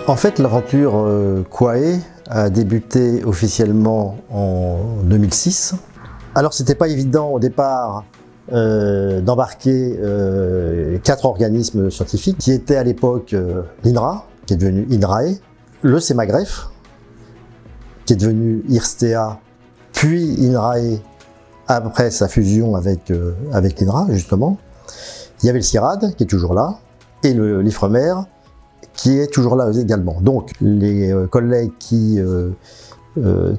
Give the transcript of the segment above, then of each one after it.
En fait, l'aventure Quae a débuté officiellement en 2006. Alors, c'était pas évident au départ d'embarquer 4 organismes scientifiques qui étaient à l'époque l'INRA, qui est devenu INRAE, le CEMAGREF, qui est devenu IRSTEA, puis INRAE après sa fusion avec l'INRA, justement. Il y avait le CIRAD, qui est toujours là, et l'IFREMER, qui est toujours là également. Donc, les collègues qui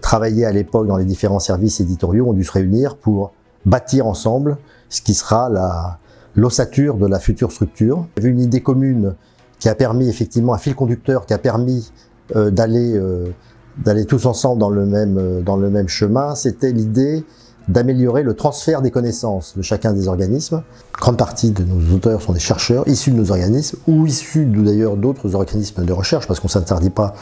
travaillaient à l'époque dans les différents services éditoriaux ont dû se réunir pour bâtir ensemble ce qui sera l'ossature de la future structure. Il y avait une idée commune qui a permis effectivement un fil conducteur, qui a permis d'aller tous ensemble dans le même chemin. C'était l'idée d'améliorer le transfert des connaissances de chacun des organismes. Une grande partie de nos auteurs sont des chercheurs issus de nos organismes ou issus d'ailleurs d'autres organismes de recherche, parce qu'on ne s'interdit pas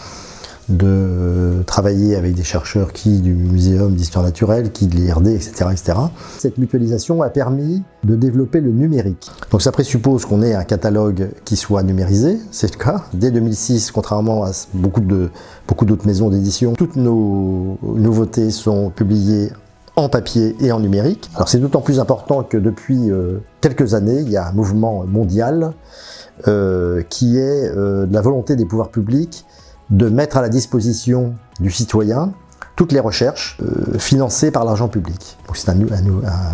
de travailler avec des chercheurs du Muséum d'Histoire Naturelle, de l'IRD, etc., etc. Cette mutualisation a permis de développer le numérique. Donc ça présuppose qu'on ait un catalogue qui soit numérisé, c'est le cas. Dès 2006, contrairement à beaucoup d'autres maisons d'édition, toutes nos nouveautés sont publiées en papier et en numérique. Alors c'est d'autant plus important que depuis quelques années, il y a un mouvement mondial qui est de la volonté des pouvoirs publics de mettre à la disposition du citoyen toutes les recherches financées par l'argent public. Donc c'est un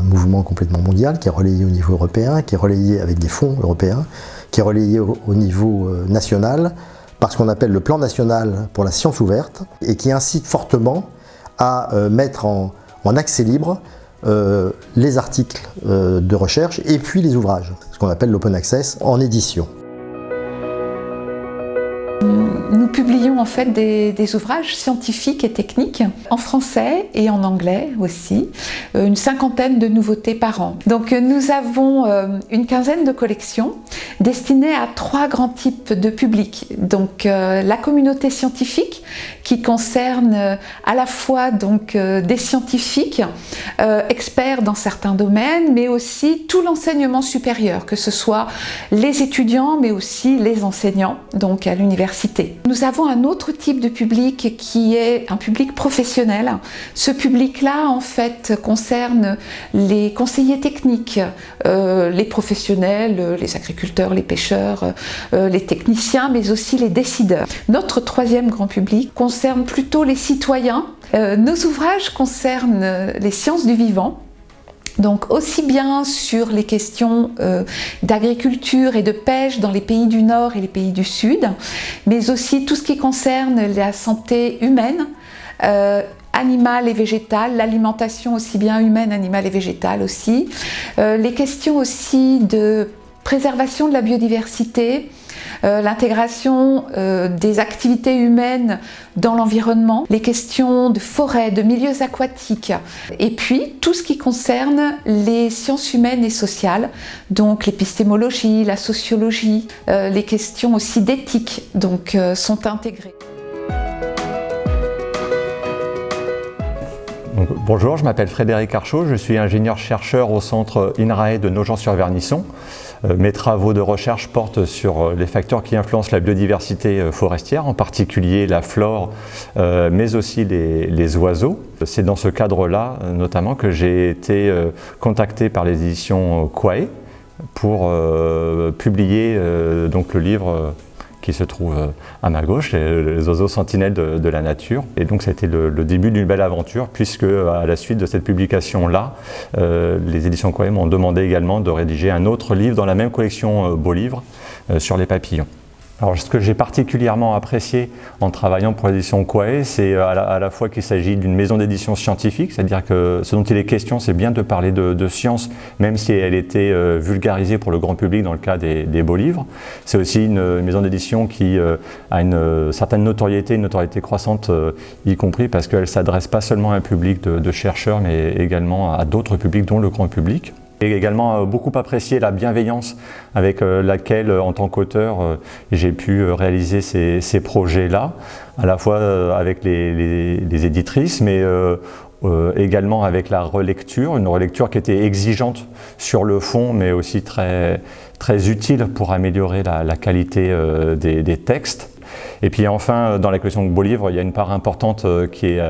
mouvement complètement mondial qui est relayé au niveau européen, qui est relayé avec des fonds européens, qui est relayé au niveau national par ce qu'on appelle le plan national pour la science ouverte et qui incite fortement à mettre en accès libre les articles de recherche et puis les ouvrages, ce qu'on appelle l'open access en édition. Nous publions en fait des ouvrages scientifiques et techniques en français et en anglais aussi, une 50aine de nouveautés par an. Donc nous avons une 15aine de collections destinées à 3 grands types de publics. Donc la communauté scientifique qui concerne à la fois donc des scientifiques experts dans certains domaines, mais aussi tout l'enseignement supérieur, que ce soit les étudiants mais aussi les enseignants donc à l'université. Nous avons un autre type de public qui est un public professionnel. Ce public-là, en fait, concerne les conseillers techniques, les professionnels, les agriculteurs, les pêcheurs, les techniciens, mais aussi les décideurs. Notre 3e grand public concerne plutôt les citoyens. Nos ouvrages concernent les sciences du vivant. Donc aussi bien sur les questions d'agriculture et de pêche dans les pays du Nord et les pays du Sud, mais aussi tout ce qui concerne la santé humaine, animale et végétale, l'alimentation aussi bien humaine, animale et végétale aussi, les questions aussi de préservation de la biodiversité, l'intégration des activités humaines dans l'environnement, les questions de forêt, de milieux aquatiques, et puis tout ce qui concerne les sciences humaines et sociales, donc l'épistémologie, la sociologie, les questions aussi d'éthique, donc sont intégrées. Donc, bonjour, je m'appelle Frédéric Archaud, je suis ingénieur-chercheur au centre INRAE de Nogent-sur-Vernisson. Mes travaux de recherche portent sur les facteurs qui influencent la biodiversité forestière, en particulier la flore, mais aussi les oiseaux. C'est dans ce cadre-là, notamment, que j'ai été contacté par les éditions Quae pour publier donc le livre qui se trouve à ma gauche, les oiseaux sentinelles de la nature. Et donc ça a été le début d'une belle aventure, puisque à la suite de cette publication-là, les éditions Quae m'ont demandé également de rédiger un autre livre dans la même collection Beaux Livres sur les papillons. Alors ce que j'ai particulièrement apprécié en travaillant pour l'édition Quae, c'est à la fois qu'il s'agit d'une maison d'édition scientifique, c'est-à-dire que ce dont il est question, c'est bien de parler de science, même si elle était vulgarisée pour le grand public dans le cas des Beaux Livres. C'est aussi une maison d'édition qui a une certaine notoriété, une notoriété croissante, y compris parce qu'elle ne s'adresse pas seulement à un public de chercheurs, mais également à d'autres publics, dont le grand public. J'ai également beaucoup apprécié la bienveillance avec laquelle, en tant qu'auteur, j'ai pu réaliser ces projets-là, à la fois avec les éditrices, mais également avec la relecture, une relecture qui était exigeante sur le fond, mais aussi très, très utile pour améliorer la qualité des textes. Et puis enfin, dans la collection de Beaux Livres, il y a une part importante qui est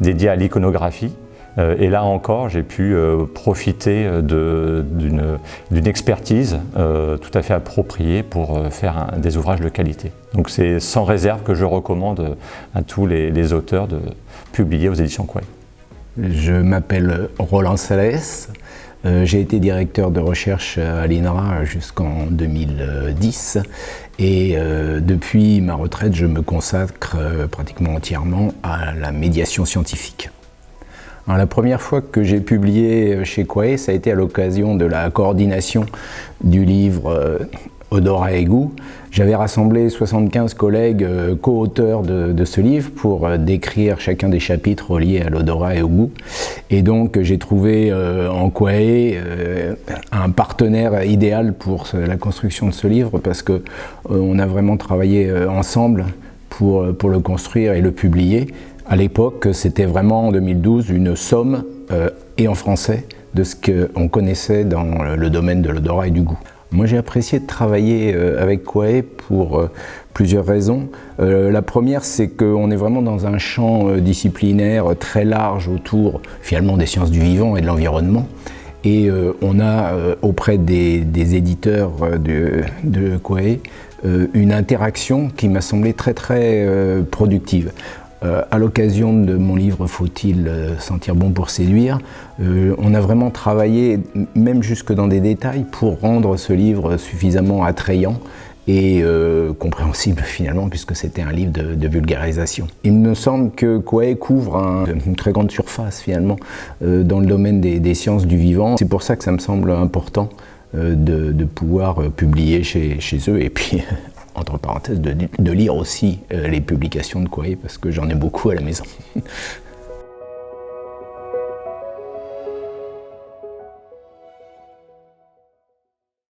dédiée à l'iconographie. Et là encore, j'ai pu profiter d'une expertise tout à fait appropriée pour faire des ouvrages de qualité. Donc c'est sans réserve que je recommande à tous les auteurs de publier aux éditions Quae. Je m'appelle Roland Salès. J'ai été directeur de recherche à l'INRA jusqu'en 2010 et depuis ma retraite, je me consacre pratiquement entièrement à la médiation scientifique. Alors, la première fois que j'ai publié chez Quae, ça a été à l'occasion de la coordination du livre Odorat et goût. J'avais rassemblé 75 collègues co-auteurs de ce livre pour décrire chacun des chapitres reliés à l'odorat et au goût. Et donc j'ai trouvé en Quae un partenaire idéal pour la construction de ce livre parce que on a vraiment travaillé ensemble pour le construire et le publier. À l'époque, c'était vraiment en 2012 une somme, et en français, de ce qu'on connaissait dans le domaine de l'odorat et du goût. Moi, j'ai apprécié de travailler avec Quae pour plusieurs raisons. La première, c'est qu'on est vraiment dans un champ disciplinaire très large autour, finalement, des sciences du vivant et de l'environnement. Et on a, auprès des éditeurs de Quae, une interaction qui m'a semblé très, très productive. À l'occasion de mon livre « Faut-il sentir bon pour séduire ?», on a vraiment travaillé, même jusque dans des détails, pour rendre ce livre suffisamment attrayant et compréhensible finalement, puisque c'était un livre de vulgarisation. Il me semble que Quae couvre une très grande surface finalement dans le domaine des sciences du vivant. C'est pour ça que ça me semble important de pouvoir publier chez eux et puis entre parenthèses, de lire aussi les publications de Quae parce que j'en ai beaucoup à la maison.